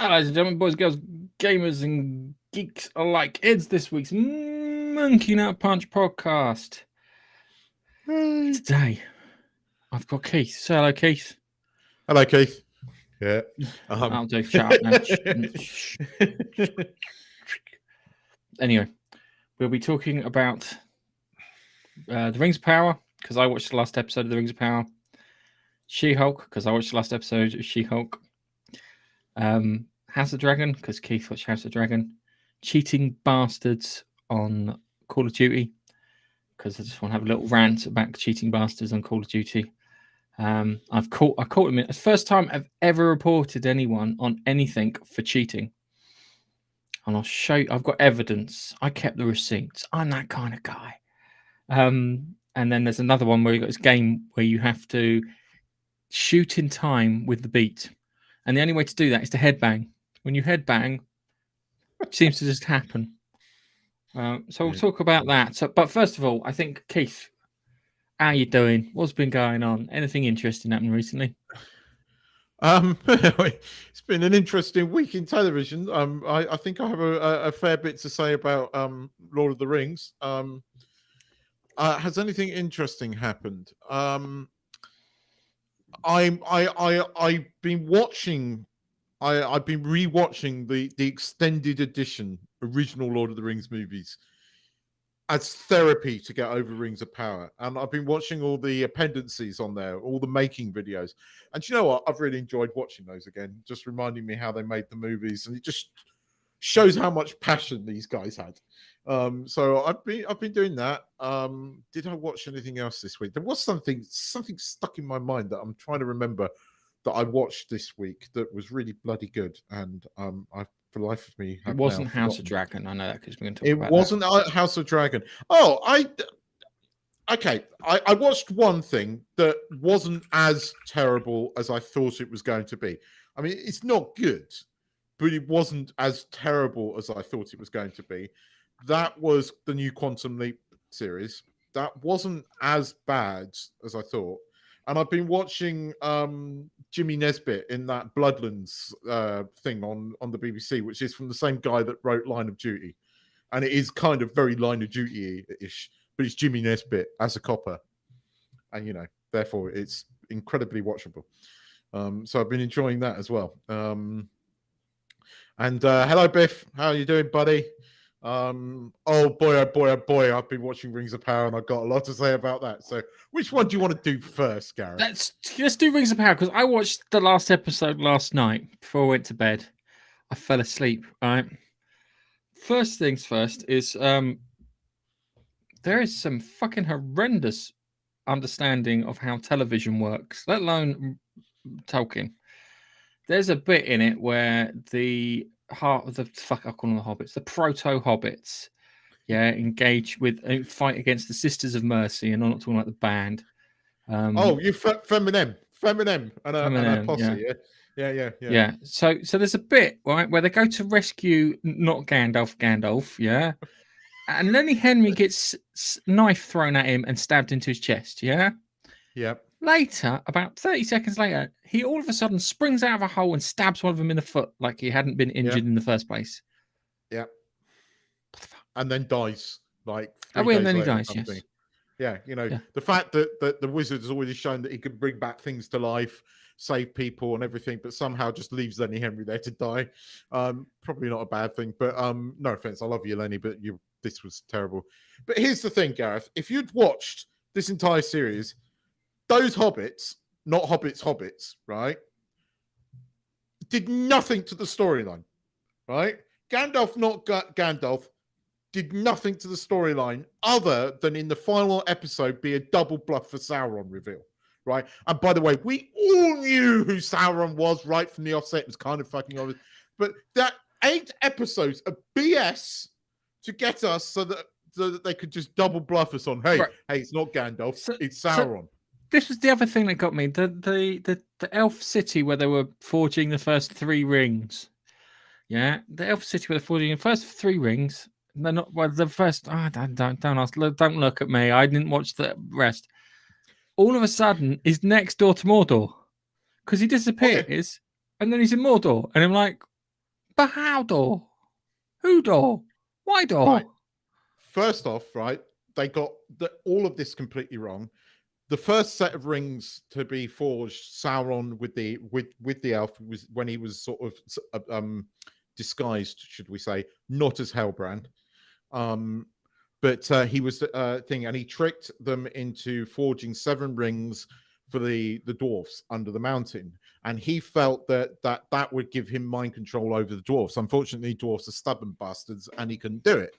Ladies and gentlemen, boys, girls, gamers, and geeks alike, it's this week's Monkey Nut Punch podcast. Today, I've got Keith. Say hello, Keith. Hello, Keith. Yeah. I'll do chat now. Anyway, we'll be talking about The Rings of Power, because I watched the last episode of The Rings of Power. She-Hulk, because I watched the last episode of She-Hulk. House of Dragon, because Keith watched House of Dragon. Cheating bastards on Call of Duty, because I just want to have a little rant about cheating bastards on Call of Duty. I caught him. It's the first time I've ever reported anyone on anything for cheating. And I'll show you. I've got evidence. I kept the receipts. I'm that kind of guy. And then there's another one where you got this game where you have to shoot in time with the beat. And the only way to do that is to headbang. When you headbang, it seems to just happen. So we'll talk about that. But first of all, I think, Keith, how you doing? What's been going on? Anything interesting happened recently? It's been an interesting week in television. I think I have a fair bit to say about Lord of the Rings. Has anything interesting happened? I've been watching. I've been rewatching the extended edition original Lord of the Rings movies as therapy to get over Rings of Power, and I've been watching all the appendices on there, all the making videos, and you know what? I've really enjoyed watching those again, just reminding me how they made the movies, and it just shows how much passion these guys had. So I've been doing that. Did I watch anything else this week? There was something stuck in my mind that I'm trying to remember that I watched this week that was really bloody good, and I, for the life of me, it wasn't House of Dragon. I know that because we're going to talk about it. It wasn't House of Dragon. Oh, I watched one thing that wasn't as terrible as I thought it was going to be. I mean, it's not good, but it wasn't as terrible as I thought it was going to be. That was the new Quantum Leap series. That wasn't as bad as I thought. And I've been watching Jimmy Nesbitt in that Bloodlands thing on the BBC, which is from the same guy that wrote Line of Duty. And it is kind of very Line of Duty-ish, but it's Jimmy Nesbitt as a copper. And, you know, therefore it's incredibly watchable. So I've been enjoying that as well. And hello, Biff. How are you doing, buddy? Oh boy, I've been watching Rings of Power and I've got a lot to say about that. So which one do you want to do first, Gareth? Let's do Rings of Power, because I watched the last episode last night before I went to bed. I fell asleep. All right. First things first is there is some fucking horrendous understanding of how television works, let alone Tolkien. There's a bit in it where I call them the hobbits, the proto-hobbits, engage with fight against the Sisters of Mercy, and I'm not talking about the band. You Feminem and a posse, yeah. So there's a bit, right, where they go to rescue not Gandalf, yeah, and Lenny Henry gets knife thrown at him and stabbed into his chest, yeah. Later, about 30 seconds later, he all of a sudden springs out of a hole and stabs one of them in the foot like he hadn't been injured in the first place. Yeah. And then dies. And then he dies, yes. Yeah, the fact that the wizard has already shown that he can bring back things to life, save people and everything, but somehow just leaves Lenny Henry there to die. Probably not a bad thing, but no offense. I love you, Lenny, but this was terrible. But here's the thing, Gareth. If you'd watched this entire series, those hobbits, not hobbits, right, did nothing to the storyline, right? Gandalf, not Gandalf, did nothing to the storyline other than in the final episode be a double bluff for Sauron reveal, right? And by the way, we all knew who Sauron was right from the offset. It was kind of fucking obvious. But that 8 episodes of BS to get us so that they could just double bluff us on, hey, it's not Gandalf, it's Sauron. This was the other thing that got me. The elf city where they were forging the first 3 rings. Yeah, the elf city where they're forging the first 3 rings. They're not the first. Don't ask. Don't look at me. I didn't watch the rest. All of a sudden, is next door to Mordor because he disappears, and then he's in Mordor, and I'm like, But how, door? Who, door? Why, door? Right. First off, right, they got all of this completely wrong. The first set of rings to be forged, Sauron with the elf, was when he was sort of disguised, should we say, not as Hellbrand, but he was thing, and he tricked them into forging 7 rings for the dwarfs under the mountain, and he felt that would give him mind control over the dwarfs. Unfortunately, dwarfs are stubborn bastards, and he couldn't do it.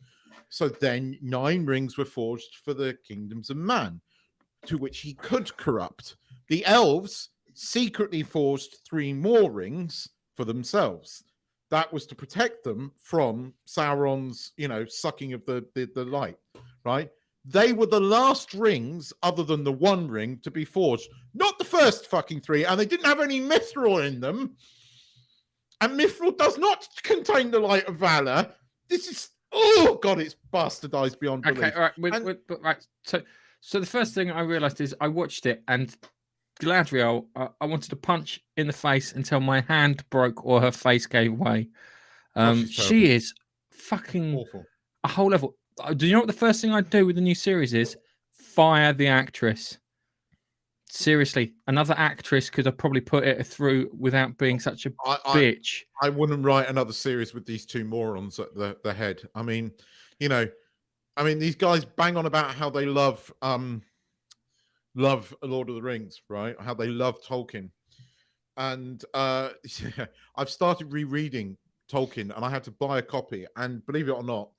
So then 9 rings were forged for the kingdoms of man, to which he could corrupt. The elves secretly forged 3 more rings for themselves. That was to protect them from Sauron's, sucking of the light, right? They were the last rings, other than the 1 ring, to be forged. Not the first fucking 3, and they didn't have any mithril in them. And mithril does not contain the light of valor. This is, oh god, it's bastardized beyond belief. Okay, all right, right. So the first thing I realized is I watched it, and Galadriel, I wanted to punch in the face until my hand broke or her face gave way. She is fucking awful. A whole level. Do you know what the first thing I'd do with the new series is? Fire the actress. Seriously, another actress could have probably put it through without being such a bitch. I wouldn't write another series with these 2 morons at the head. I mean, these guys bang on about how they love Lord of the Rings, right? How they love Tolkien. And I've started rereading Tolkien, and I had to buy a copy. And believe it or not,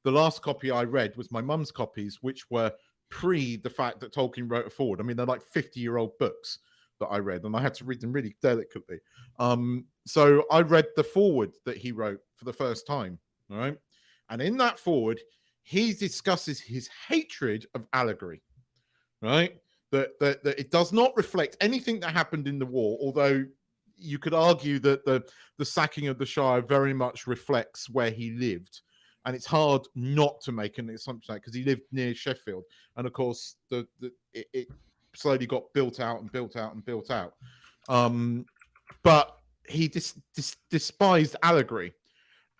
the last copy I read was my mum's copies, which were pre the fact that Tolkien wrote a foreword. I mean, they're like 50-year-old books that I read, and I had to read them really delicately. So I read the foreword that he wrote for the first time, all right? And in that foreword, he discusses his hatred of allegory, right? That it does not reflect anything that happened in the war, although you could argue that the sacking of the Shire very much reflects where he lived. And it's hard not to make an assumption because he lived near Sheffield. And of course, it slowly got built out and built out and built out. But he despised allegory.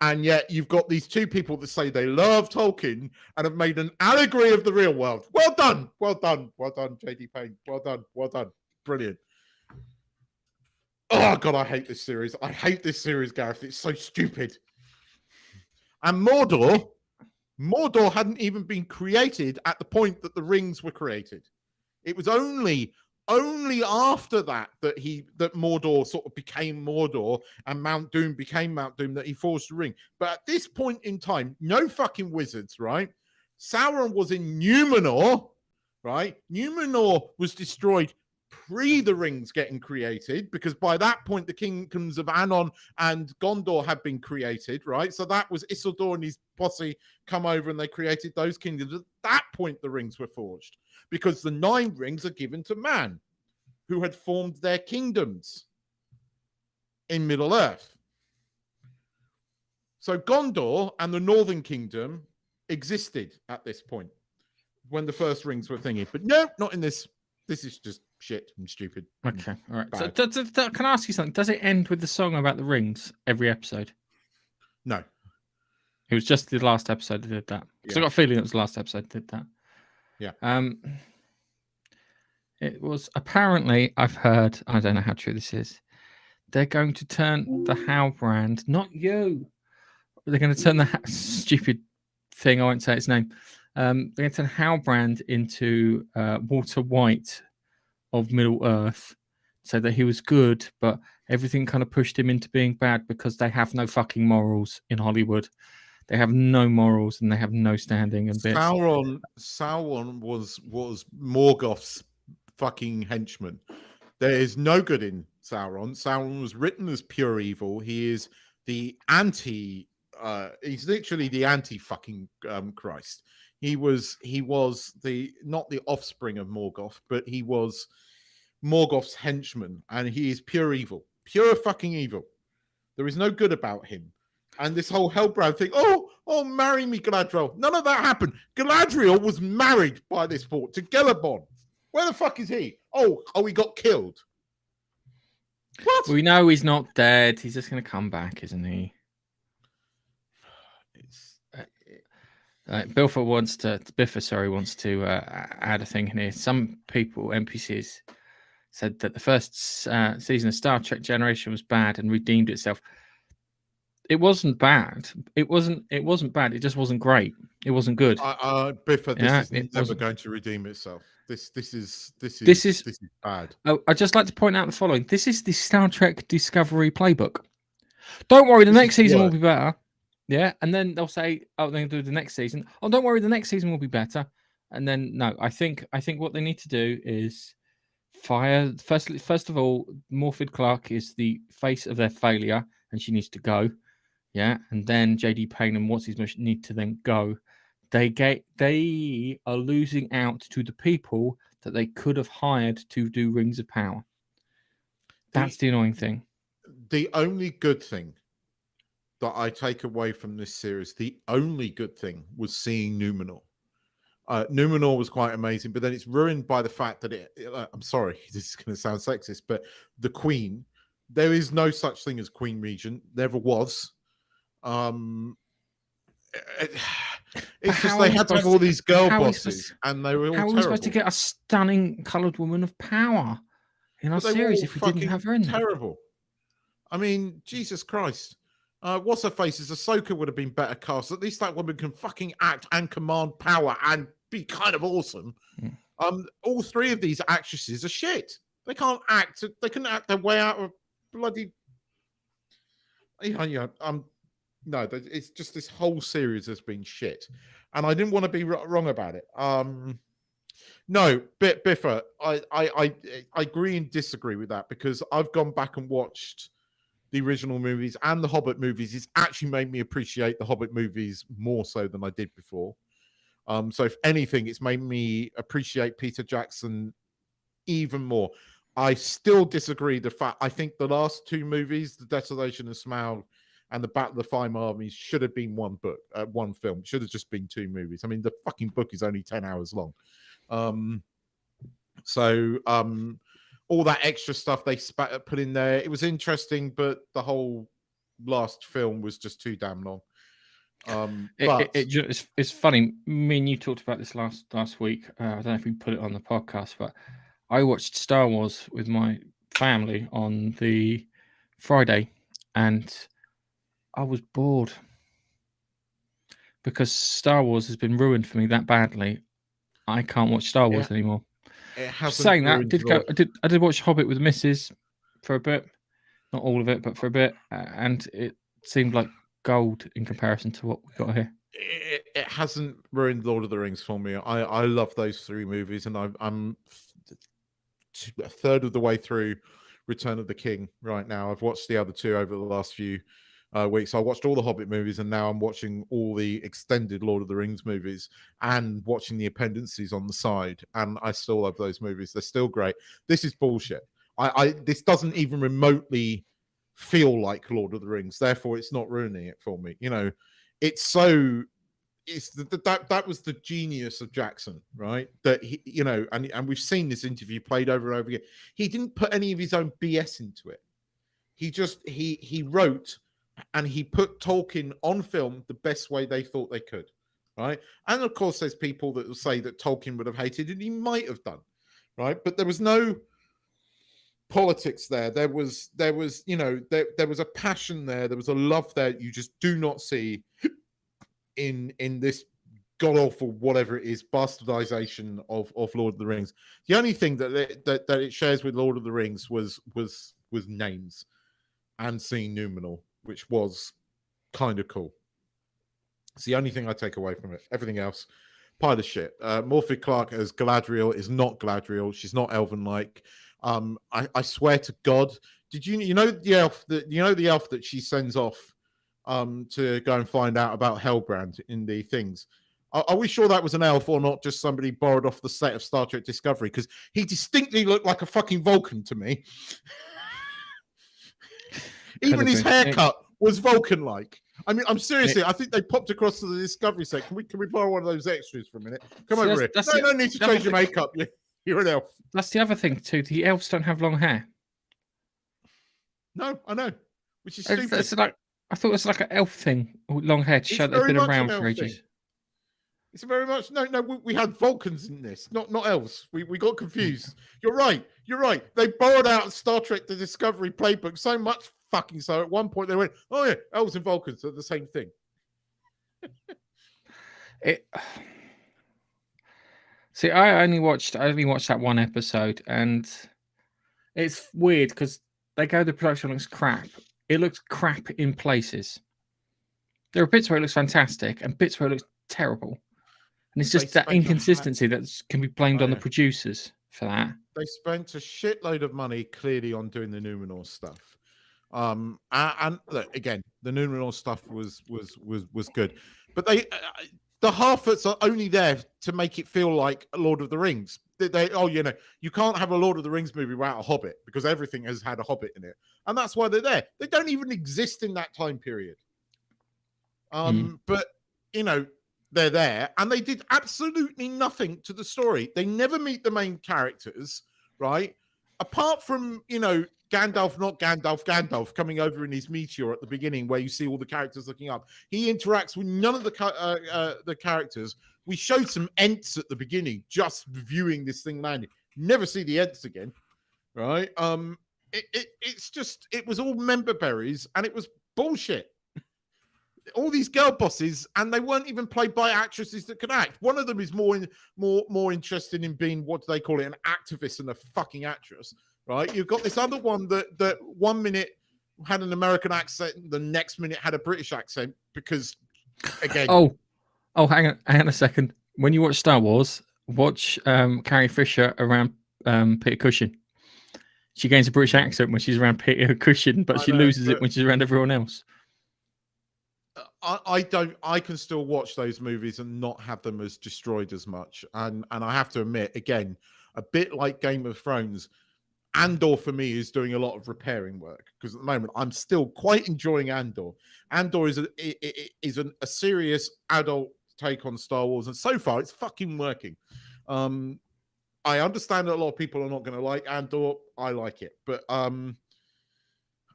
And yet you've got these 2 people that say they love Tolkien and have made an allegory of the real world. Well done. Well done. Well done, J.D. Payne. Well done. Well done. Brilliant. Oh, God, I hate this series. I hate this series, Gareth. It's so stupid. And Mordor hadn't even been created at the point that the rings were created. It was only after that Mordor sort of became Mordor and Mount Doom became Mount Doom that he forged the ring. But at this point in time, no fucking wizards, right? Sauron was in Numenor, right? Numenor was destroyed pre the rings getting created, because by that point the kingdoms of Anon and Gondor had been created, right? So that was Isildur and his posse come over and they created those kingdoms. At that point the rings were forged, because the 9 rings are given to man who had formed their kingdoms in Middle Earth. So Gondor and the Northern Kingdom existed at this point when the first rings were thingy. But no, not in this. This is just shit and stupid. Okay, all right. So can I ask you something? Does it end with the song about the rings every episode? No. It was just the last episode that did that. Because I got a feeling it was the last episode that did that. Yeah. It was apparently, I've heard, I don't know how true this is, they're going to turn the Hellbrand, not you, they're going to turn the stupid thing, I won't say its name, they're going to turn Hellbrand into Walter White of Middle Earth, so that he was good, but everything kind of pushed him into being bad because they have no fucking morals in Hollywood. They have no morals and they have no standing and bits. Sauron was Morgoth's fucking henchman. There is no good in Sauron. Sauron was written as pure evil. He is the anti. He's literally the anti fucking Christ. He was the not the offspring of Morgoth, but he was Morgoth's henchman, and he is pure evil, pure fucking evil. There is no good about him. And this whole Hellbrand thing, oh, marry me, Galadriel. None of that happened. Galadriel was married by this point to Celeborn. Where the fuck is he? Oh, he got killed. What? We know he's not dead. He's just going to come back, isn't he? Biffa wants to add a thing in here. Some people, NPCs, said that the first season of Star Trek Generation was bad and redeemed itself. It wasn't bad. It wasn't bad. It just wasn't great. It wasn't good. Biffa, this is never going to redeem itself. This is bad. I'd just like to point out the following. This is the Star Trek Discovery playbook. Don't worry, the next season will be better. Yeah, and then they'll say, "Oh, they'll do the next season." Oh, don't worry, the next season will be better. And then no, I think what they need to do is fire. First of all, Morfydd Clark is the face of their failure, and she needs to go. Yeah, and then JD Payne and what's his mission need to then go. They are losing out to the people that they could have hired to do Rings of Power. That's the annoying thing. The only good thing that I take away from this series, the only good thing was seeing Numenor. Numenor was quite amazing, but then it's ruined by the fact that I'm sorry, this is going to sound sexist, but the Queen, there is no such thing as Queen Regent. Never was. It's just they had to have all these girl bosses, and they were all terrible. How are we supposed to get a stunning coloured woman of power in our series if we didn't have her in there? Terrible. I mean, Jesus Christ. What's her face? Ahsoka would have been better cast. At least that woman can fucking act and command power and be kind of awesome. All three of these actresses are shit. They can't act. They can act their way out of bloody. No, it's just this whole series has been shit, and I didn't want to be wrong about it. No, Biffa, I agree and disagree with that, because I've gone back and watched the original movies and the Hobbit movies. It's actually made me appreciate the Hobbit movies more so than I did before. So if anything, it's made me appreciate Peter Jackson even more. I still disagree. I think the last two movies, The Desolation of Smaug and The Battle of the Five Armies, should have been one book, one film. Should have just been two movies. I mean, the fucking book is only 10 hours long. All that extra stuff they put in there, it was interesting, but the whole last film was just too damn long. It's funny. Me and you talked about this last week. I don't know if we put it on the podcast, but I watched Star Wars with my family on the Friday, and I was bored because Star Wars has been ruined for me that badly. I can't watch Star Wars anymore. Saying that, I did watch Hobbit with the missus for a bit, not all of it, but for a bit, and it seemed like gold in comparison to what we got here. It hasn't ruined Lord of the Rings for me. I love those three movies, and I'm a third of the way through Return of the King right now. I've watched the other two over the last few weeks. I watched all the Hobbit movies, and now I'm watching all the extended Lord of the Rings movies and watching the appendices on the side, and I still love those movies. They're still great. This is bullshit. This doesn't even remotely feel like Lord of the Rings, therefore it's not ruining it for me. You know, that was the genius of Jackson, right? That he, you know, and we've seen this interview played over and over again. He didn't put any of his own BS into it. He just he wrote, and he put Tolkien on film the best way they thought they could, right? And of course, there's people that will say that Tolkien would have hated, and he might have done, right? But there was no politics there. There was you know, there was a passion there. There was a love there you just do not see in this god awful whatever it is bastardization of Lord of the Rings. The only thing that it shares with Lord of the Rings was names and seeing Numenor, which was kind of cool. It's the only thing I take away from it. Everything else, pile of shit. Morfydd Clark as Galadriel is not Galadriel. She's not elven-like. I swear to God, did you know the elf that she sends off to go and find out about Hellbrand in the things? Are we sure that was an elf or not just somebody borrowed off the set of Star Trek Discovery? Because he distinctly looked like a fucking Vulcan to me. Even his haircut was Vulcan-like. I mean, I'm seriously. I think they popped across to the Discovery set. Can we borrow one of those extras for a minute? Come over here. No need to change your makeup. You're an elf. That's the other thing too. The elves don't have long hair. No, I know. Which is stupid. It's like, I thought it was like an elf thing, long hair to show It's they've very been much around an for elf ages. thing. It's very much no. We had Vulcans in this, not elves. We got confused. You're right. They borrowed out Star Trek: The Discovery playbook so much fucking so. At one point they went, "Oh yeah, elves and Vulcans are the same thing." See, I only watched that one episode, and it's weird because they go, the production looks crap. It looks crap in places. There are bits where it looks fantastic and bits where it looks terrible. And it's just that inconsistency that can be blamed on the producers for that. They spent a shitload of money clearly on doing the Numenor stuff. And look, again, the Numenor stuff was good, but the Harfoots are only there to make it feel like Lord of the Rings. You can't have a Lord of the Rings movie without a Hobbit because everything has had a Hobbit in it, and that's why they're there. They don't even exist in that time period. But they're there, and they did absolutely nothing to the story. They never meet the main characters, right? Apart from Gandalf coming over in his meteor at the beginning, where you see all the characters looking up. He interacts with none of the characters. We showed some Ents at the beginning, just viewing this thing landing. Never see the Ents again, right? It was all member berries, and it was bullshit. All these girl bosses, and they weren't even played by actresses that could act. One of them is more interested in being, what do they call it, an activist than a fucking actress, right? You've got this other one that 1 minute had an American accent, the next minute had a British accent because, again. Oh, hang on a second. When you watch Star Wars, watch Carrie Fisher around Peter Cushing. She gains a British accent when she's around Peter Cushing, but she loses it when she's around everyone else. I can still watch those movies and not have them as destroyed as much. And I have to admit, again, a bit like Game of Thrones, Andor for me is doing a lot of repairing work because at the moment I'm still quite enjoying Andor. Andor is a serious adult take on Star Wars, and so far it's fucking working. I understand that a lot of people are not going to like Andor. I like it, but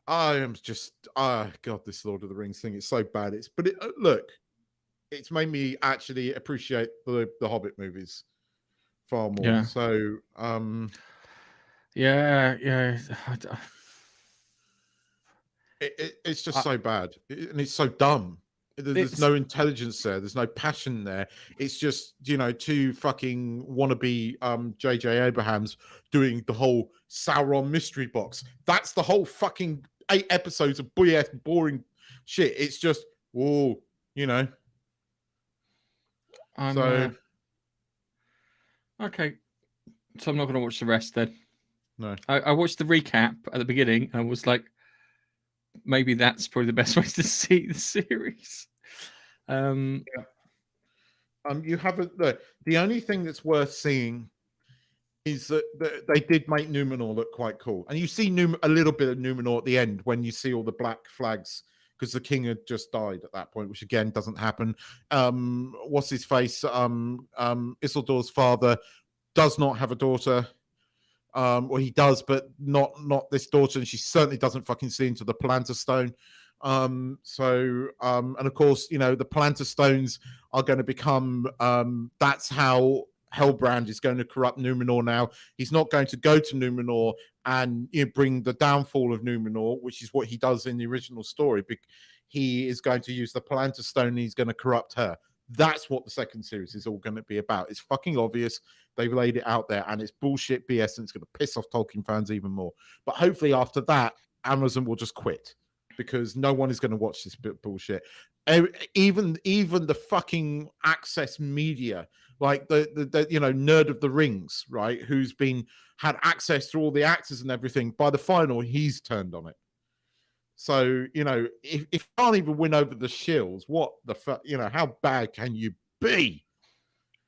I am just, God, this Lord of the Rings thing is so bad. Look, it's made me actually appreciate the Hobbit movies far more. Yeah. So, yeah. It's just so bad, and it's so dumb. There's no intelligence there. There's no passion there. It's just, two fucking wannabe J.J. Abrahams doing the whole Sauron mystery box. That's the whole fucking 8 episodes of boring shit. It's just, whoa, okay. So I'm not going to watch the rest then. No. I watched the recap at the beginning and was like, maybe that's probably the best way to see the series. You haven't. The only thing that's worth seeing is that they did make Numenor look quite cool, and you see a little bit of Numenor at the end when you see all the black flags because the king had just died at that point, which again doesn't happen. What's his face? Isildur's father does not have a daughter. Well, he does, but not this daughter, and she certainly doesn't fucking see into the Palantir Stone. And of course, the Palantir Stones are going to become. That's how Hellbrand is going to corrupt Numenor now. He's not going to go to Numenor and bring the downfall of Numenor, which is what he does in the original story. He is going to use the Palantir Stone and he's going to corrupt her. That's what the second series is all going to be about. It's fucking obvious. They've laid it out there, and it's bullshit BS, and it's going to piss off Tolkien fans even more. But hopefully after that, Amazon will just quit because no one is going to watch this bit bullshit. Even the fucking access media, like the nerd of the rings, right, who's had access to all the actors and everything, by the final he's turned on it. So if you can't even win over the shills, what the fuck, how bad can you be?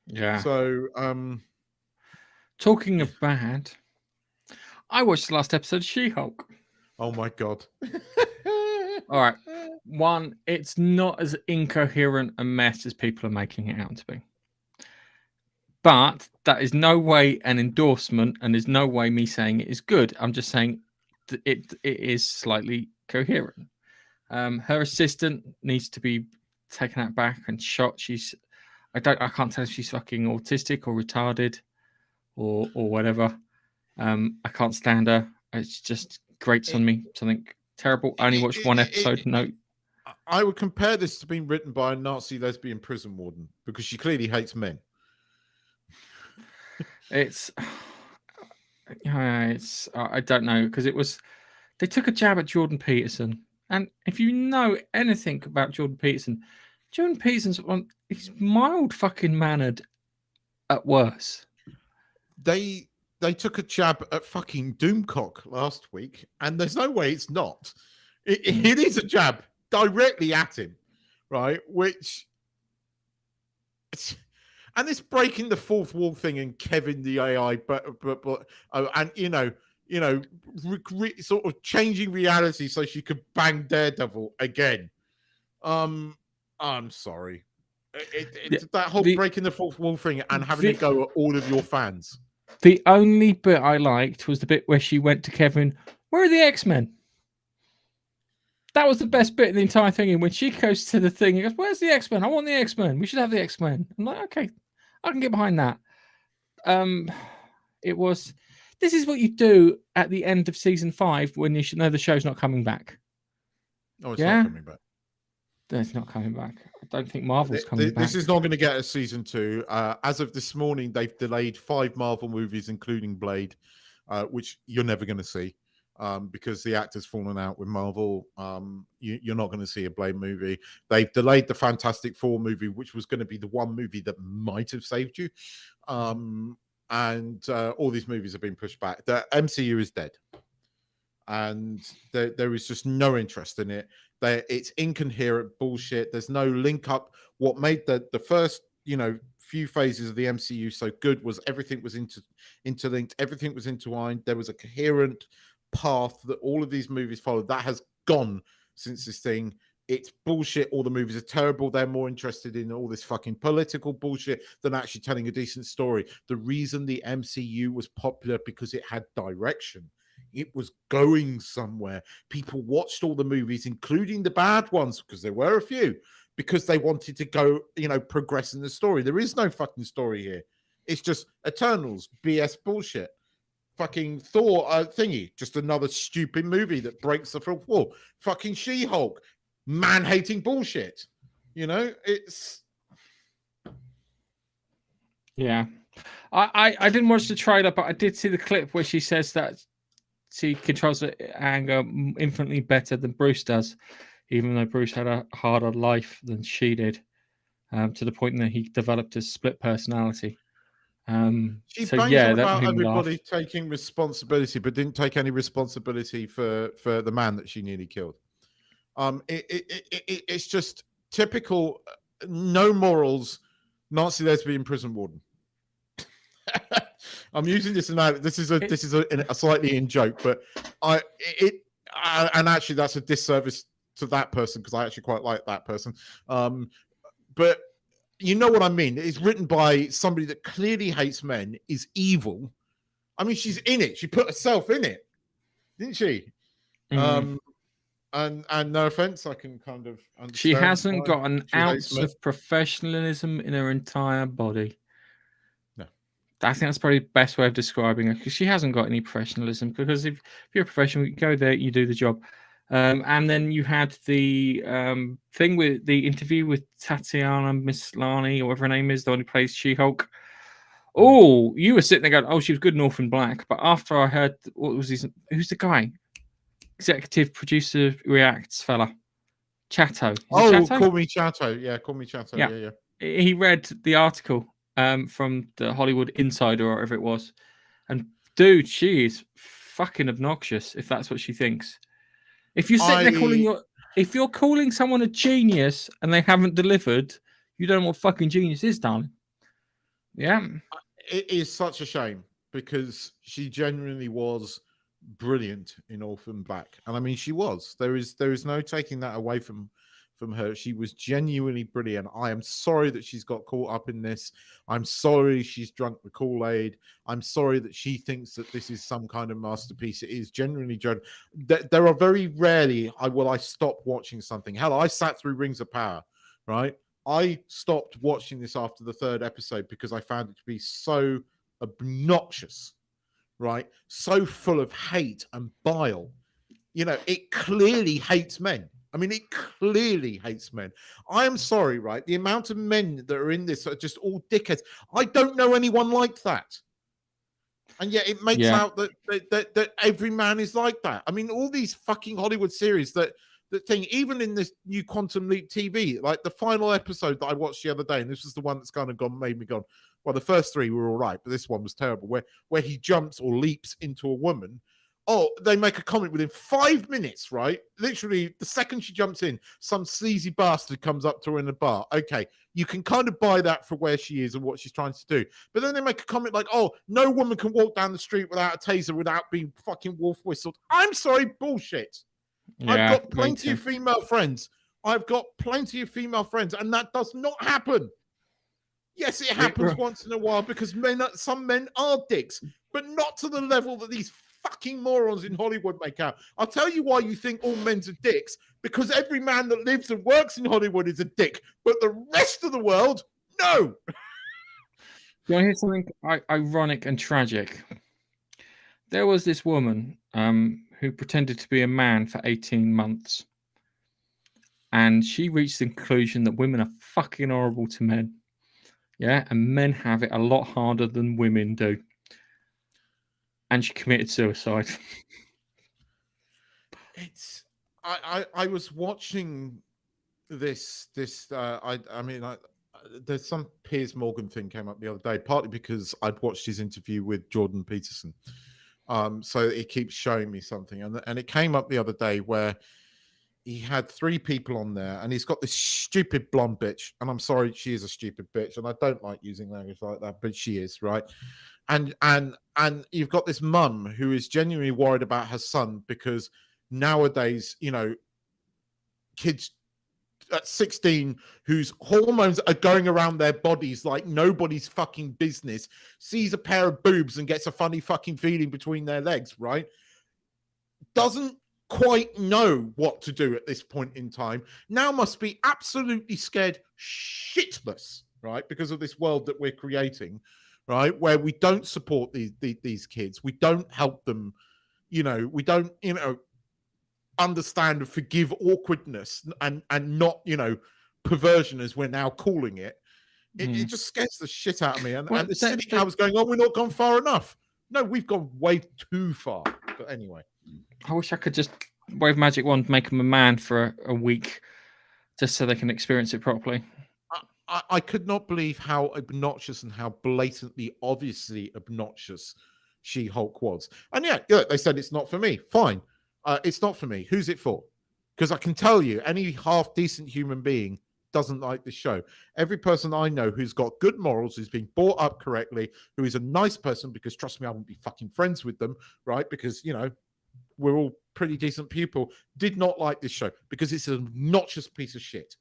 Yeah. So talking of bad, I watched the last episode of She-Hulk. Oh my god. All right. One, it's not as incoherent a mess as people are making it out to be. But that is no way an endorsement, and there's no way me saying it is good. I'm just saying it is slightly coherent. Her assistant needs to be taken out back and shot. I can't tell if she's fucking autistic or retarded or whatever. I can't stand her. It's just grates on me. Something terrible. I only watched one episode. No. I would compare this to being written by a Nazi lesbian prison warden because she clearly hates men. It's I don't know, because they took a jab at Jordan Peterson, and if you know anything about Jordan Peterson's he's mild fucking mannered at worst. They took a jab at fucking Doomcock last week, and there's no way it's not. It is a jab directly at him, right? And it's breaking the fourth wall thing and Kevin the AI, and sort of changing reality so she could bang Daredevil again. I'm sorry. That whole breaking the fourth wall thing and having to go at all of your fans. The only bit I liked was the bit where she went to Kevin, "Where are the X-Men?" That was the best bit in the entire thing. And when she goes to the thing, he goes, "Where's the X-Men? I want the X-Men. We should have the X-Men." I'm like, okay, I can get behind that. This is what you do at the end of season 5 when you should know the show's not coming back. Oh, it's not coming back. It's not coming back. I don't think Marvel's coming back. This is not going to get a season 2. As of this morning, they've delayed 5 Marvel movies, including Blade, which you're never going to see. Because the actor's fallen out with Marvel. You're not going to see a Blade movie. They've delayed the Fantastic Four movie, which was going to be the one movie that might have saved you. And all these movies have been pushed back. The MCU is dead. And there is just no interest in it. It's incoherent bullshit. There's no link up. What made the first, few phases of the MCU so good was everything was interlinked. Everything was intertwined. There was a coherent path that all of these movies followed. That has gone since this thing. It's bullshit. All the movies are terrible. They're more interested in all this fucking political bullshit than actually telling a decent story. The reason the MCU was popular because it had direction. It was going somewhere. People watched all the movies, including the bad ones, because there were a few, because they wanted to go, progress in the story. There is no fucking story here. It's just Eternals, BS bullshit. Fucking Thor thingy, just another stupid movie that breaks the fourth wall. Fucking She-Hulk, man-hating bullshit. It's... Yeah. I didn't watch the trailer, but I did see the clip where she says that she controls her anger infinitely better than Bruce does, even though Bruce had a harder life than she did, to the point that he developed a split personality. She bangs on about everybody taking responsibility, but didn't take any responsibility for the man that she nearly killed. It's just typical, no morals, Nazi lesbian prison warden. I'm using this analogy. This is a slightly in joke, but and actually that's a disservice to that person because I actually quite like that person. But you know what I mean? It's written by somebody that clearly hates men, is evil. I mean, she's in it. She put herself in it, didn't she? Mm-hmm. And no offense, I can kind of understand. She hasn't got an ounce of professionalism in her entire body. No. I think that's probably the best way of describing her, because she hasn't got any professionalism. Because if you're a professional, you go there, you do the job. And then you had the thing with the interview with Tatiana Maslany, or whatever her name is, the one who plays She-Hulk. Oh, you were sitting there going, "Oh, she was good in Orphan Black." But after I heard, who's the guy? Executive producer reacts fella. Chatto. Chatto? Call me Chatto. Yeah, call me Chatto. Yeah. He read the article from the Hollywood Insider or whatever it was. And dude, she is fucking obnoxious if that's what she thinks. If you're sitting there if you're calling someone a genius and they haven't delivered, you don't know what fucking genius is, darling. Yeah. It is such a shame because she genuinely was brilliant in Orphan Black. And I mean, she was. There is no taking that away from from her. She was genuinely brilliant. I am sorry that she's got caught up in this. I'm sorry she's drunk the Kool-Aid. I'm sorry that she thinks that this is some kind of masterpiece. It is genuinely. There are very rarely I stop watching something. Hell, I sat through Rings of Power, right? I stopped watching this after the 3rd episode because I found it to be so obnoxious, right? So full of hate and bile. You know, it clearly hates men. I mean, it clearly hates men. I am sorry, right? The amount of men that are in this are just all dickheads. I don't know anyone like that. And yet it makes out that every man is like that. I mean, all these fucking Hollywood series that thing, even in this new Quantum Leap TV, like the final episode that I watched the other day, and this was the one that's kind of made me gone, well, the first 3 were all right, but this one was terrible, where he jumps or leaps into a woman. Oh, they make a comment within 5 minutes, right? Literally, the second she jumps in, some sleazy bastard comes up to her in the bar. Okay, you can kind of buy that for where she is and what she's trying to do. But then they make a comment like, oh, no woman can walk down the street without a taser without being fucking wolf whistled. I'm sorry, bullshit. Yeah, I've got plenty of female friends. And that does not happen. Yes, it happens once in a while because some men are dicks, but not to the level that these fucking morons in Hollywood make out. I'll tell you why you think all men are dicks, because every man that lives and works in Hollywood is a dick, but the rest of the world, no. You want to hear something ironic and tragic? There was this woman who pretended to be a man for 18 months. And she reached the conclusion that women are fucking horrible to men. Yeah, and men have it a lot harder than women do. And she committed suicide. I was watching this there's some Piers Morgan thing came up the other day, partly because I'd watched his interview with Jordan Peterson. So it keeps showing me something, and it came up the other day where he had 3 people on there, and he's got this stupid blonde bitch, and I'm sorry, she is a stupid bitch, and I don't like using language like that, but she is, right? And you've got this mum who is genuinely worried about her son because nowadays, you know, kids at 16 whose hormones are going around their bodies like nobody's fucking business sees a pair of boobs and gets a funny fucking feeling between their legs, right? Doesn't quite know what to do at this point in time. Now must be absolutely scared shitless, right? Because of this world that we're creating, right? Where we don't support these kids. We don't help them. You know, we don't, you know, understand and forgive awkwardness and not, you know, perversion as we're now calling it. It just scares the shit out of me. And the city cow was going, oh, we're not gone far enough. No, we've gone way too far. But anyway. I wish I could just wave magic wand, make them a man for a week just so they can experience it properly. I could not believe how obnoxious and how blatantly, obviously obnoxious She-Hulk was. And yeah, they said it's not for me. Fine. It's not for me. Who's it for? Because I can tell you, any half-decent human being doesn't like the show. Every person I know who's got good morals, who's been brought up correctly, who is a nice person, because trust me, I wouldn't be fucking friends with them, right? Because, you know, we're all pretty decent people, did not like this show because it's an obnoxious piece of shit.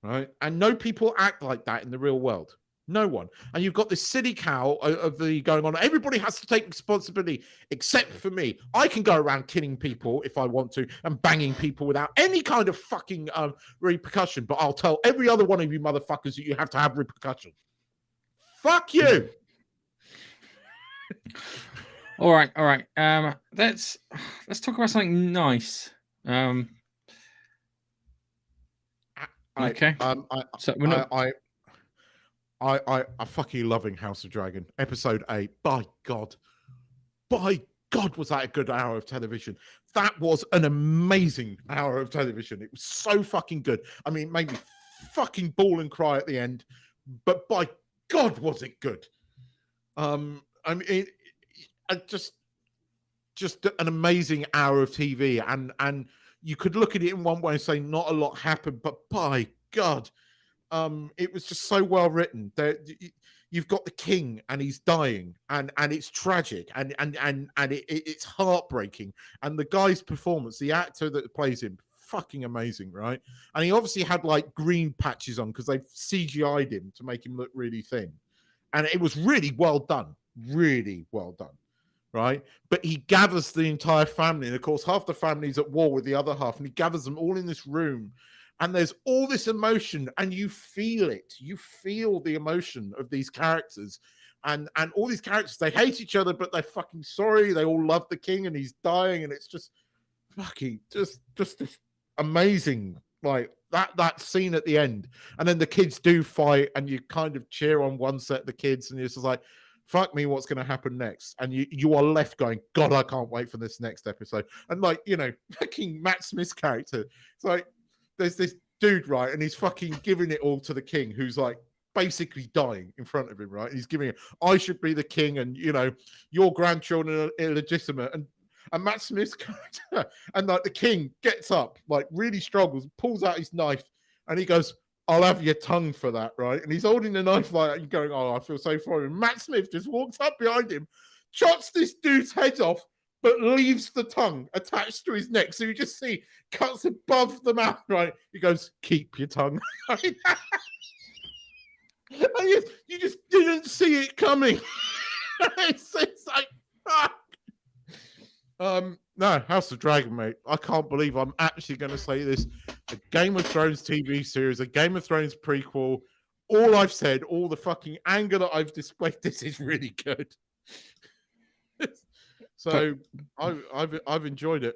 Right? And no people act like that in the real world. No one. And you've got this silly cow of the going on. Everybody has to take responsibility except for me. I can go around killing people if I want to and banging people without any kind of fucking repercussion. But I'll tell every other one of you motherfuckers that you have to have repercussion. Fuck you. All right. Let's talk about something nice. Okay. So I fucking loving House of Dragon episode 8. By God, was that a good hour of television? That was an amazing hour of television. It was so fucking good. I mean, it made me fucking bawl and cry at the end, but by God, was it good? I mean, just an amazing hour of TV, and you could look at it in one way and say not a lot happened, but by God, it was just so well written. You've got the king and he's dying, and it's tragic, and it's heartbreaking, and the guy's performance, the actor that plays him, fucking amazing, right? And he obviously had like green patches on because they've CGI'd him to make him look really thin. And it was really well done, right? But he gathers the entire family. And of course, half the family's at war with the other half. And he gathers them all in this room. And there's all this emotion, and you feel it. You feel the emotion of these characters. And all these characters, they hate each other, but they're fucking sorry. They all love the king, and he's dying. And it's just fucking just this amazing, like that scene at the end. And then the kids do fight, and you kind of cheer on one set of the kids, and you're just like, fuck me, what's going to happen next? And you are left going, God, I can't wait for this next episode. And like, you know, fucking Matt Smith's character, it's like there's this dude, right, and he's fucking giving it all to the king, who's like basically dying in front of him, right? He's giving it, I should be the king, and you know, your grandchildren are illegitimate. And Matt Smith's character, and like the king gets up, like really struggles, pulls out his knife, and he goes, I'll have your tongue for that, right? And he's holding the knife like that and going, oh, I feel so for him. Matt Smith just walks up behind him, chops this dude's head off, but leaves the tongue attached to his neck. So you just see, cuts above the mouth, right? He goes, keep your tongue. And you just didn't see it coming. it's like, fuck. No, House of Dragon, mate. I can't believe I'm actually going to say this. A Game of Thrones TV series, a Game of Thrones prequel. All I've said, all the fucking anger that I've displayed, this is really good. So I've enjoyed it.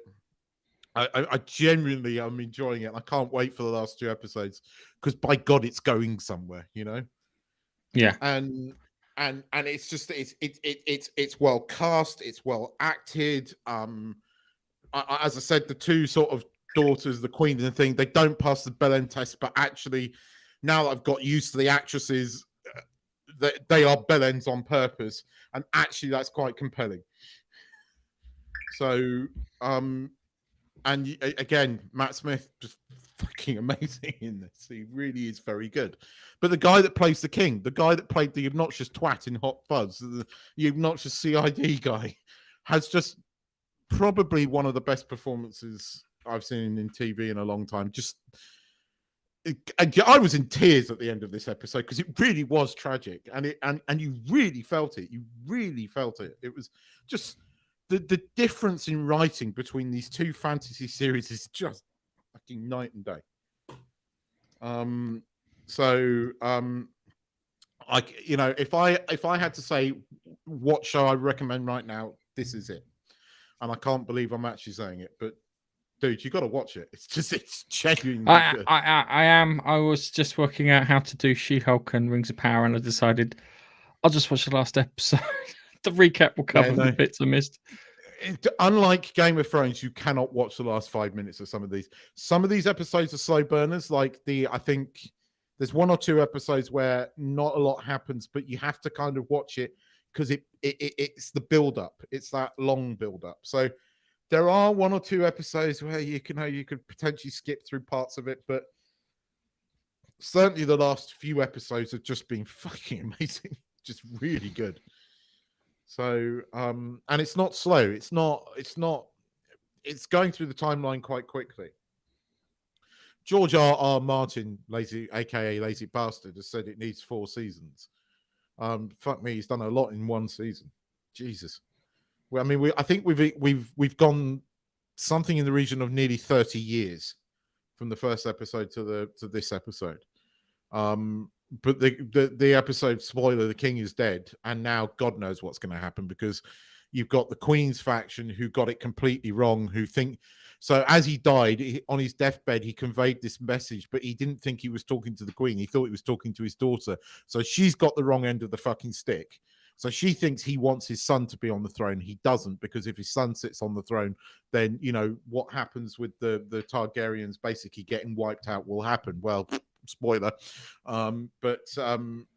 I genuinely am enjoying it. I can't wait for the last 2 episodes because by God, it's going somewhere, you know? Yeah. And it's just it's well cast, it's well acted. As I said, the 2 sort of daughters, the queen and the thing, they don't pass the Belen test, but actually now that I've got used to the actresses, they are Belens on purpose, and actually that's quite compelling. So and again, Matt Smith just fucking amazing in this. He really is very good. But the guy that plays the king, the guy that played the obnoxious twat in Hot Fuzz, the obnoxious CID guy, has just probably one of the best performances I've seen in TV in a long time. I was in tears at the end of this episode because it really was tragic, and you really felt it. You really felt it. It was just the difference in writing between these 2 fantasy series is just fucking night and day. I, you know, if I had to say what show I recommend right now, this is it. And I can't believe I'm actually saying it, but dude, you got to watch it. It's genuinely good. I am. I was just working out how to do She-Hulk and Rings of Power, and I decided I'll just watch the last episode. The recap will cover the bits I missed. Unlike Game of Thrones, you cannot watch the last 5 minutes of some of these. Some of these episodes are slow burners. Like I think there's 1 or 2 episodes where not a lot happens, but you have to kind of watch it because it's the build up. It's that long build up. So there are 1 or 2 episodes where you could potentially skip through parts of it, but certainly the last few episodes have just been fucking amazing. Just really good. So, and it's not slow. It's going through the timeline quite quickly. George R. Martin, aka Lazy Bastard, has said it needs 4 seasons. Fuck me, he's done a lot in 1 season. Jesus. Well, I mean, I think we've gone something in the region of nearly 30 years from the first episode to this episode. But the episode spoiler, the king is dead, and now God knows what's going to happen because you've got the Queen's faction who got it completely wrong, who think so. As he died on his deathbed, he conveyed this message, but he didn't think he was talking to the Queen. He thought he was talking to his daughter. So she's got the wrong end of the fucking stick. So she thinks he wants his son to be on the throne. He doesn't, because if his son sits on the throne, then you know what happens with the Targaryens basically getting wiped out will happen. Well, spoiler.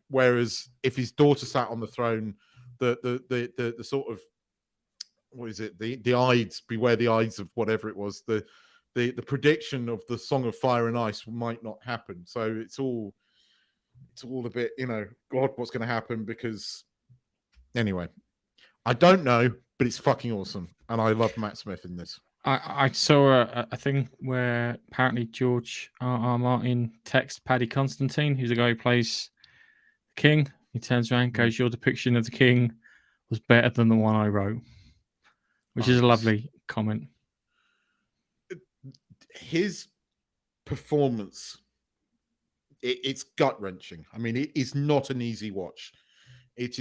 Whereas if his daughter sat on the throne, the sort of, what is it? The Ides, beware the Ides of whatever it was. The prediction of the Song of Fire and Ice might not happen. So it's all a bit, you know, God, what's going to happen? Because anyway, I don't know, but it's fucking awesome, and I love Matt Smith in this. I saw a thing where apparently George R. Martin texts Paddy Constantine, who's the guy who plays the King. He turns around and goes, "Your depiction of the King was better than the one I wrote," which is a lovely comment. His performance, it's gut-wrenching. I mean, it is not an easy watch. It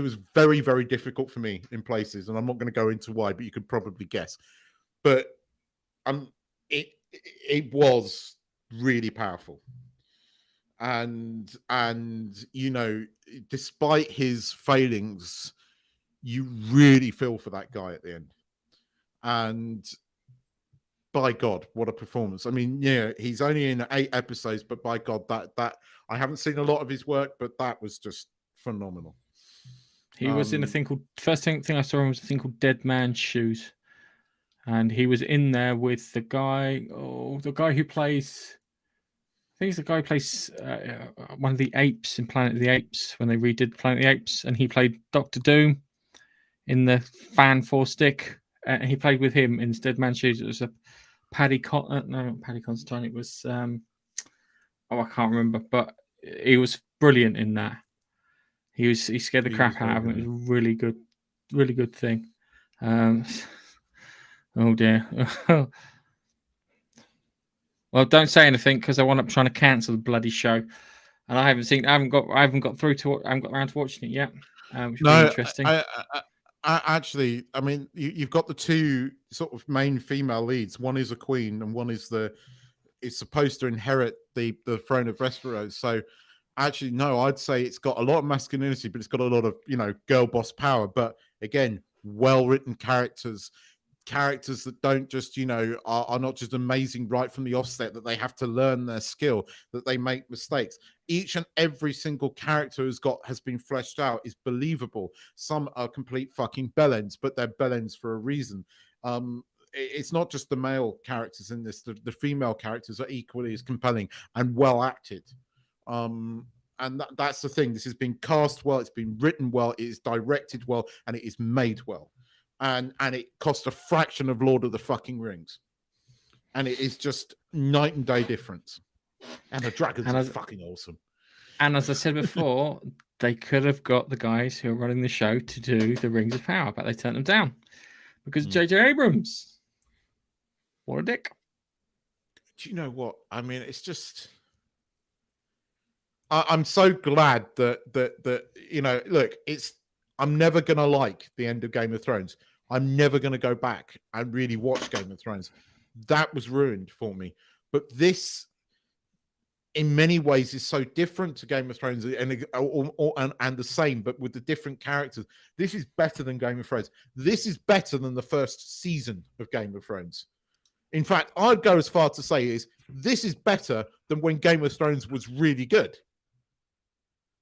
was very, very difficult for me in places, and I'm not going to go into why, but you could probably guess. But it was really powerful. And you know, despite his failings, you really feel for that guy at the end. And by God, what a performance. I mean, yeah, he's only in 8 episodes, but by God, that I haven't seen a lot of his work, but that was just phenomenal. He was in a thing called, first thing I saw him was a thing called Dead Man's Shoes. And he was in there with the guy who plays, I think he's the guy who plays one of the apes in Planet of the Apes when they redid Planet of the Apes, and he played Doctor Doom in the fan 4-stick. And he played with him in Dead Man's Shoes. It was a Paddy Constantine. It was I can't remember, but he was brilliant in that. He scared the crap out of him. It was a really good thing. Oh dear. Well, don't say anything because I wind up trying to cancel the bloody show, and I haven't got around to watching it yet. Which will be interesting. Actually, I mean, you've got the 2 sort of main female leads. One is a queen, and one is supposed to inherit the throne of Westeros. So, actually, no, I'd say it's got a lot of masculinity, but it's got a lot of, you know, girl boss power. But again, well written characters that don't just, you know, are not just amazing right from the offset, that they have to learn their skill, that they make mistakes. Each and every single character has been fleshed out, is believable. Some are complete fucking bellends, but they're bellends for a reason. It's not just the male characters in this, the female characters are equally as compelling and well acted. And that's the thing. This has been cast well, it's been written well, it is directed well, and it is made well. And it cost a fraction of Lord of the fucking Rings. And it is just night and day difference. And the dragons are fucking awesome. And as I said before, they could have got the guys who are running the show to do the Rings of Power, but they turned them down because J.J. Abrams. What a dick. Do you know what? I mean, it's just... I'm so glad that you know, look, I'm never going to like the end of Game of Thrones. I'm never going to go back and really watch Game of Thrones. That was ruined for me. But this, in many ways, is so different to Game of Thrones and the same, but with the different characters. This is better than Game of Thrones. This is better than the first season of Game of Thrones. In fact, I'd go as far to say this is better than when Game of Thrones was really good.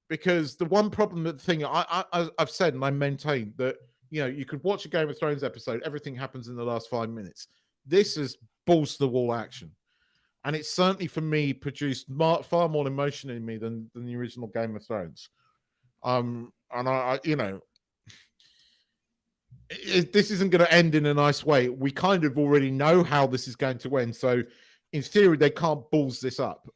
Because the one problem, the thing I've said, and I maintain that, you know, you could watch a Game of Thrones episode, everything happens in the last 5 minutes. This is balls to the wall action, and it certainly for me produced far more emotion in me than the original Game of Thrones. And I you know, this isn't going to end in a nice way. We kind of already know how this is going to end, so in theory they can't balls this up.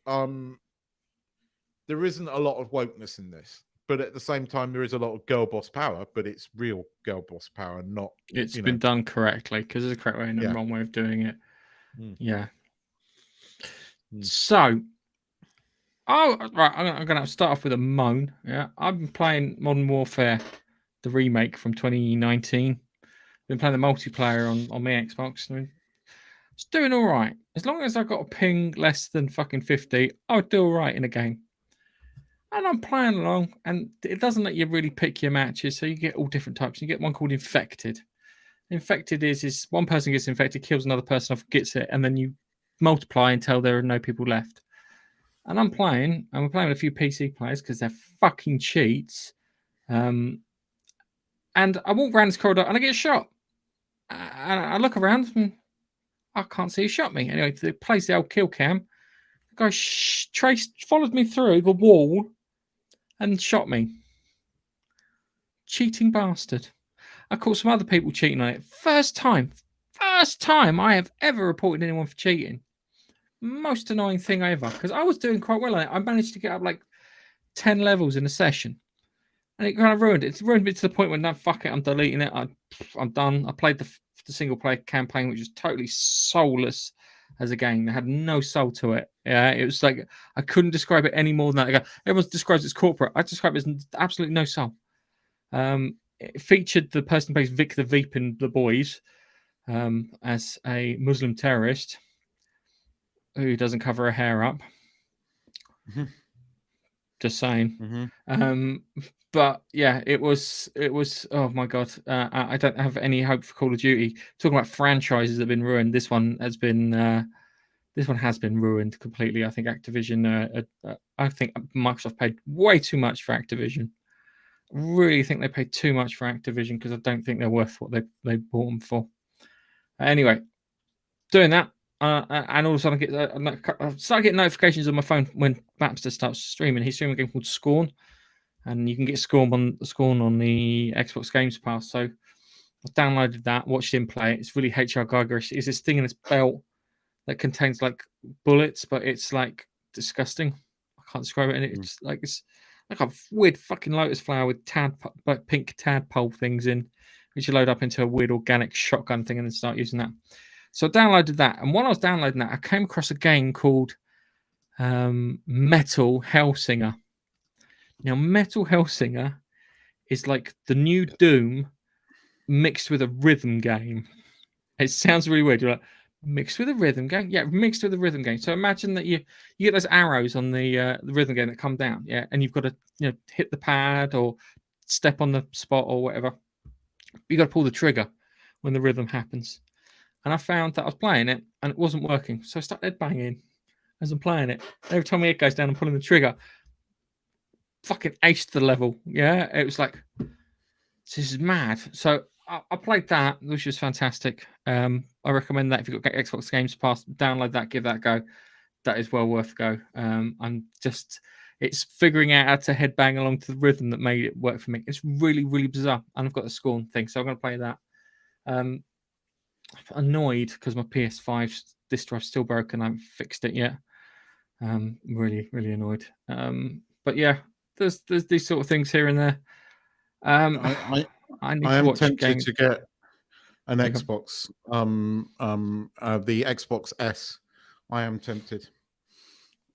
There isn't a lot of wokeness in this, but at the same time, there is a lot of girl boss power, but it's real girl boss power, not... It's been done correctly, because there's a correct way and a wrong way of doing it. Yeah. So, right, I'm going to start off with a moan. Yeah, I've been playing Modern Warfare, the remake from 2019. Been playing the multiplayer on my Xbox. I mean, it's doing all right. As long as I got a ping less than fucking 50, I'll do all right in a game. And I'm playing along, and it doesn't let you really pick your matches, so you get all different types. You get one called Infected. Infected is one person gets infected, kills another person off, gets it, and then you multiply until there are no people left. And I'm playing, and we're playing with a few PC players because they're fucking cheats. And I walk around this corridor, and I get shot. And I look around, and I can't see who shot me. Anyway, they place the old kill cam. The guy followed me through the wall and shot me. Cheating bastard. I caught some other people cheating on it. First time first time I have ever reported anyone for cheating. Most annoying thing ever, because I was doing quite well on it. I managed to get up like 10 levels in a session, and it kind of ruined it. It's ruined me to the point where, no, fuck it, I'm deleting it. I'm done. I played the single player campaign, which was totally soulless as a game. It had no soul to it. Yeah, it was like, I couldn't describe it any more than that. Everyone describes it as corporate. I describe it as absolutely no soul. It featured the person who plays Vic the Veep in The Boys as a Muslim terrorist who doesn't cover her hair up. Mm-hmm. Just saying. Mm-hmm. But yeah, it was. Oh my god, I don't have any hope for Call of Duty. Talking about franchises that have been ruined, this one has been ruined completely. I think Activision. I think Microsoft paid way too much for Activision. Really think they paid too much for Activision, because I don't think they're worth what they bought them for. Anyway, doing that, and all of a sudden I start getting notifications on my phone when Baxter starts streaming. He's streaming a game called Scorn, and you can get Scorn on the Xbox Games Pass. So I downloaded that, watched him play it. It's really HR Geigerish. It's this thing in this belt that contains like bullets, but it's like disgusting. I can't describe it. And it's like a weird fucking lotus flower with pink tadpole things in, which you load up into a weird organic shotgun thing and then start using that. So I downloaded that, and while I was downloading that, I came across a game called Metal Hellsinger. Now, Metal Hellsinger is like the new Doom mixed with a rhythm game. It sounds really weird. You're like, mixed with a rhythm game? Yeah, mixed with a rhythm game. So imagine that you get those arrows on the rhythm game that come down, yeah, and you've got to hit the pad or step on the spot or whatever. You got to pull the trigger when the rhythm happens. And I found that I was playing it and it wasn't working, so I started banging as I'm playing it. Every time my head goes down, I'm pulling the trigger. Fucking aced the level. Yeah, it was like, this is mad. So I played that, which was fantastic. I recommend that if you've got Xbox Games Pass, download that, give that a go. That is well worth a go. It's figuring out how to headbang along to the rhythm that made it work for me. It's really, really bizarre. And I've got the Scorn thing, so I'm going to play that. I'm annoyed because my PS5 disk drive's still broken. I haven't fixed it yet. Really, really annoyed. But yeah, there's these sort of things here and there. I need to watch tempted games. to get an Xbox. The Xbox S. I am tempted.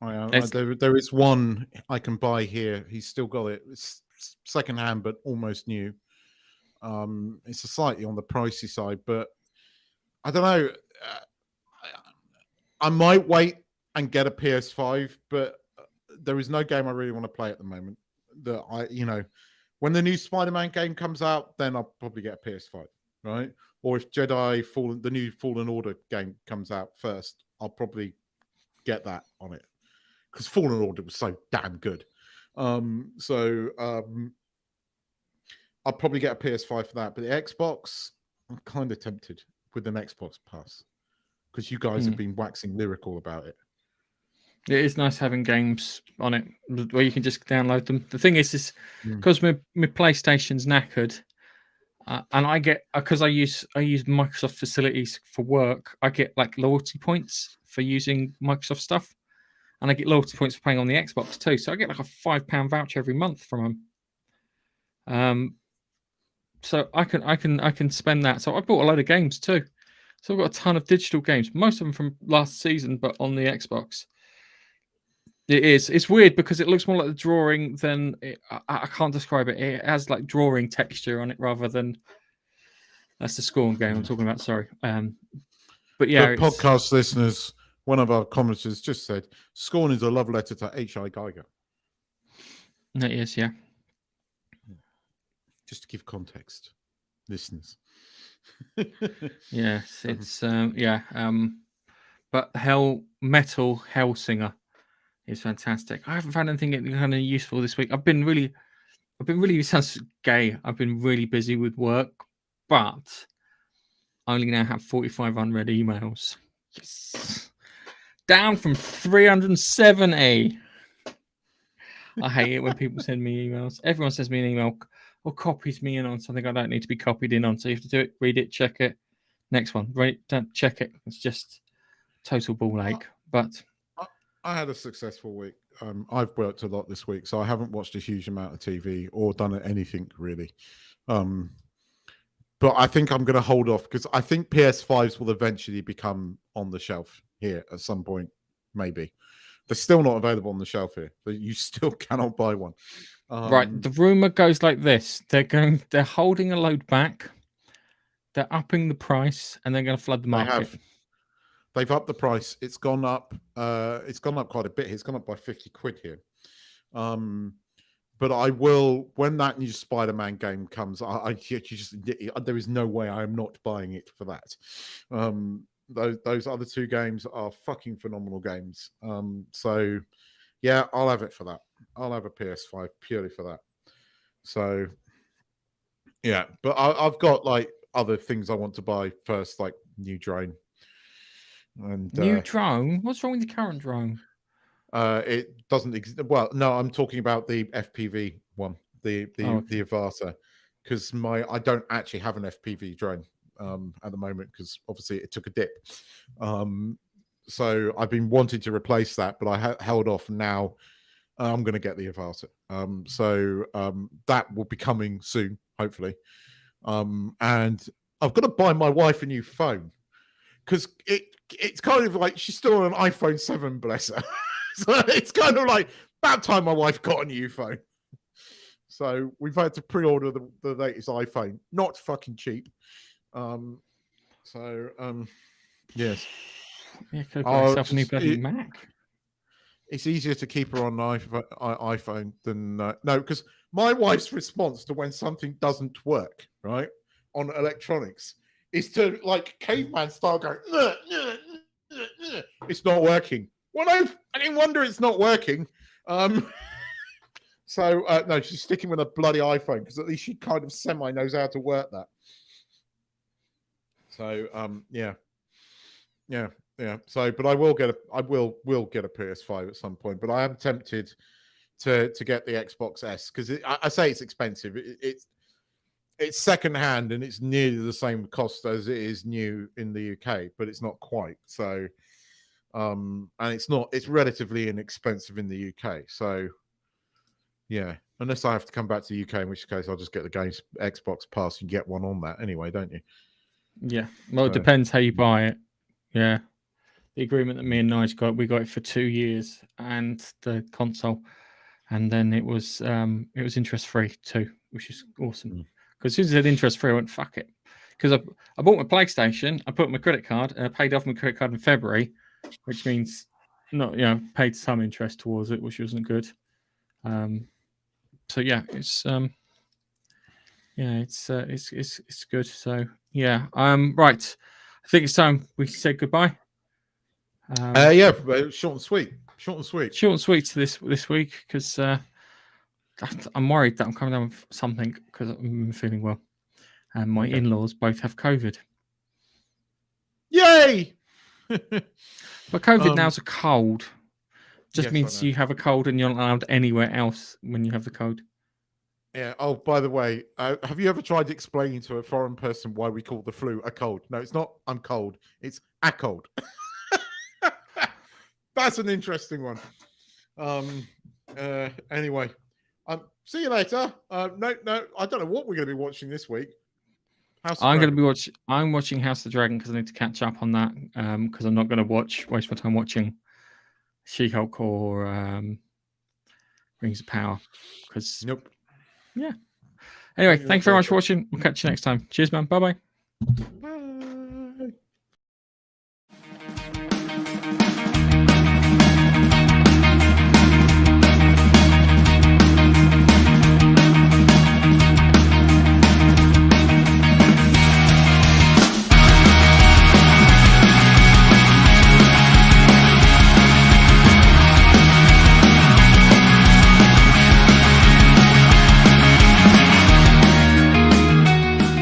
There is one I can buy here. He's still got it. It's secondhand, but almost new. It's a slightly on the pricey side, but I don't know. I might wait and get a PS5, but there is no game I really want to play at the moment. When the new Spider-Man game comes out, then I'll probably get a PS5, right? Or if the new Fallen Order game comes out first, I'll probably get that on it, because Fallen Order was so damn good. I'll probably get a PS5 for that. But the Xbox, I'm kind of tempted with an Xbox Pass, because you guys have been waxing lyrical about it. It is nice having games on it where you can just download them. The thing is because my PlayStation's knackered, and I get, because I use Microsoft facilities for work, I get like loyalty points for using Microsoft stuff, and I get loyalty points for playing on the Xbox too. So I get like a £5 voucher every month from them. So I can spend that. So I bought a load of games too. So I've got a ton of digital games, most of them from last season, but on the Xbox. It's weird because it looks more like the drawing than I can't describe it. It has like drawing texture on it rather than, that's the Scorn game I'm talking about. Sorry. But yeah, for podcast listeners, one of our commenters just said Scorn is a love letter to H.I. Geiger. It is, yeah. Just to give context, listeners. Yes, it's but Metal Hellsinger is fantastic. I haven't found anything kind of useful this week. I've been really, it sounds gay. I've been really busy with work, but I only now have 45 unread emails. Yes. Down from 370. I hate it when people send me emails. Everyone sends me an email or copies me in on something I don't need to be copied in on. So you have to do it, read it, check it. next one. Right, don't check it. It's just total ball ache. But I had a successful week. I've worked a lot this week, so I haven't watched a huge amount of TV or done anything really. But I think I'm going to hold off because I think PS5s will eventually become on the shelf here at some point. Maybe they're still not available on the shelf here. But you still cannot buy one. Right, the rumor goes like this: they're holding a load back, they're upping the price, and they're going to flood the market. They've upped the price. It's gone up. It's gone up quite a bit. It's gone up by 50 quid here. But I will, when that new Spider-Man game comes, there is no way I am not buying it for that. Those other two games are fucking phenomenal games. So yeah, I'll have it for that. I'll have a PS5 purely for that. So yeah, but I've got like other things I want to buy first, like new drone. And new drone? What's wrong with the current drone? It doesn't exist. Well, no, I'm talking about the FPV one, the Avata, because I don't actually have an FPV drone at the moment because obviously it took a dip. So I've been wanting to replace that, but I held off. Now I'm going to get the Avata. So that will be coming soon, hopefully. And I've got to buy my wife a new phone because it's kind of like she's still on an iPhone 7, bless her. So it's kind of like about time my wife got a new phone. So we've had to pre-order the latest iPhone, not fucking cheap. Yes. Yeah, could have got yourself a new bloody Mac. It's easier to keep her on iPhone than no, because my wife's response to when something doesn't work, right, on electronics is to like caveman style going, it's not working. Well, no, I didn't wonder it's not working. So no, she's sticking with a bloody iPhone because at least she kind of semi knows how to work that. So yeah. So, but I will get a PS5 at some point. But I am tempted to get the Xbox S because I say it's expensive. It's secondhand and it's nearly the same cost as it is new in the UK, but it's not quite. So, and it's relatively inexpensive in the UK. So, yeah, unless I have to come back to the UK, in which case I'll just get the games Xbox Pass and get one on that anyway, don't you? Yeah, well, it depends how you buy it. Yeah, the agreement that me and Nige got, we got it for 2 years and the console, and then it was interest free too, which is awesome. Because as soon as it said interest free, I went fuck it. Because I bought my PlayStation, I put my credit card, and I paid off my credit card in February, which means not paid some interest towards it, which wasn't good. So yeah, it's it's good. So yeah, right. I think it's time we said goodbye. Yeah, short and sweet. Short and sweet to this week because I'm worried that I'm coming down with something because I'm feeling well, and my in-laws both have COVID. Yay! But COVID now's a cold. Just means you have a cold and you're not allowed anywhere else when you have the cold. Yeah. Oh, by the way, have you ever tried explaining to a foreign person why we call the flu a cold? No, it's not. I'm cold. It's a cold. That's an interesting one. Anyway, see you later. No, I don't know what we're going to be watching this week. I'm watching House of the Dragon because I need to catch up on that. Because I'm not going to waste my time watching She-Hulk or Rings of Power. Because nope. Yeah. Anyway, thank you very much for watching. We'll catch you next time. Cheers, man. Bye bye.